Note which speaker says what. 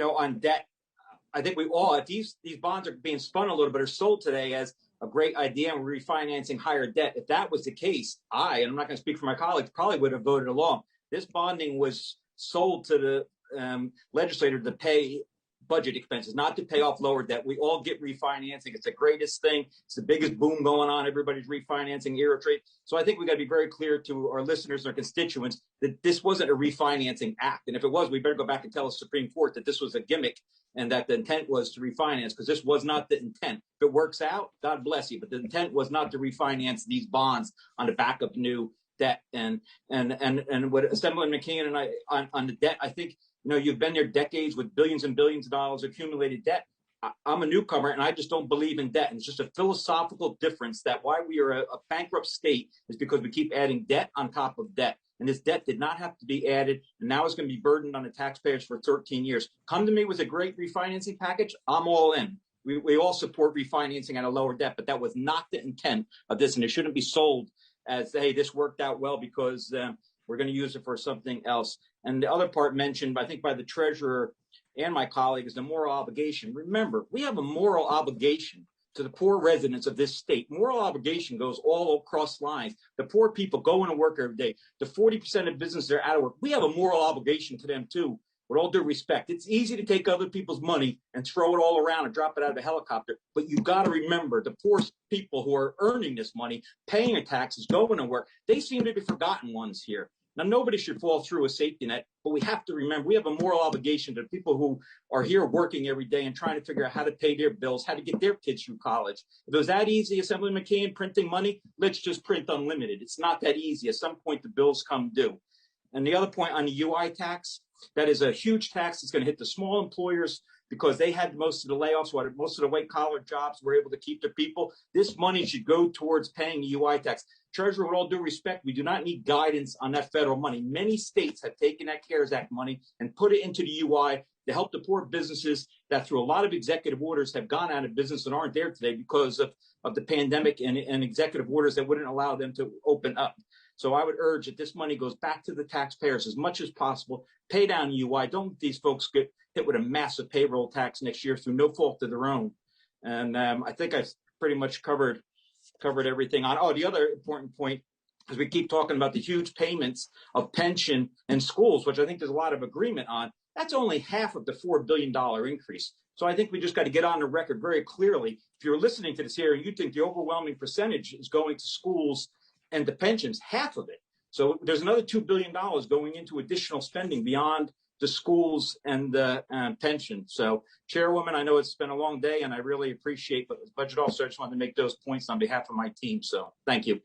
Speaker 1: on debt, I think we all, if these bonds are being spun a little bit or sold today as a great idea and we're refinancing higher debt, if that was the case, and I'm not going to speak for my colleagues, probably would have voted along. This bonding was sold to the legislator to pay budget expenses, not to pay off lower debt. We all get refinancing. It's the greatest thing. It's the biggest boom going on. Everybody's refinancing euro trade. So I think we got to be very clear to our listeners and our constituents that this wasn't a refinancing act. And if it was, we better go back and tell the Supreme Court that this was a gimmick and that the intent was to refinance, because this was not the intent. If it works out, God bless you. But the intent was not to refinance these bonds on the back of new debt. And what Assemblyman McKeon and I on the debt, I think, you've been there decades with billions and billions of dollars accumulated debt. I'm a newcomer, and I just don't believe in debt. And it's just a philosophical difference that why we are a bankrupt state is because we keep adding debt on top of debt. And this debt did not have to be added, and now it's going to be burdened on the taxpayers for 13 years. Come to me with a great refinancing package, I'm all in. We all support refinancing at a lower debt, but that was not the intent of this, and it shouldn't be sold as, hey, this worked out well because we're going to use it for something else. And the other part mentioned, I think, by the treasurer and my colleague is the moral obligation. Remember, we have a moral obligation to the poor residents of this state. Moral obligation goes all across lines. The poor people going to work every day. The 40% of businesses that are out of work. We have a moral obligation to them, too, with all due respect. It's easy to take other people's money and throw it all around and drop it out of a helicopter. But you got to remember the poor people who are earning this money, paying their taxes, going to work, they seem to be forgotten ones here. Now, nobody should fall through a safety net, but we have to remember we have a moral obligation to people who are here working every day and trying to figure out how to pay their bills, how to get their kids through college. If it was that easy, Assemblyman McKeon, printing money, let's just print unlimited. It's not that easy. At some point, the bills come due. And the other point on the UI tax, that is a huge tax. It's going to hit the small employers because they had most of the layoffs, most of the white-collar jobs were able to keep their people. This money should go towards paying the UI tax. Treasurer, with all due respect, we do not need guidance on that federal money. Many states have taken that CARES Act money and put it into the UI to help the poor businesses that through a lot of executive orders have gone out of business and aren't there today because of the pandemic and executive orders that wouldn't allow them to open up. So I would urge that this money goes back to the taxpayers as much as possible. Pay down UI. Don't let these folks get hit with a massive payroll tax next year through no fault of their own. And I think I've pretty much covered everything on. Oh, the other important point is we keep talking about the huge payments of pension and schools, which I think there's a lot of agreement on. That's only half of the $4 billion increase. So I think we just got to get on the record very clearly. If you're listening to this here and you think the overwhelming percentage is going to schools and the pensions, half of it. So there's another $2 billion going into additional spending beyond the schools and the pension. So, Chairwoman, I know it's been a long day, and I really appreciate, but as budget officer, I just wanted to make those points on behalf of my team. So, thank you.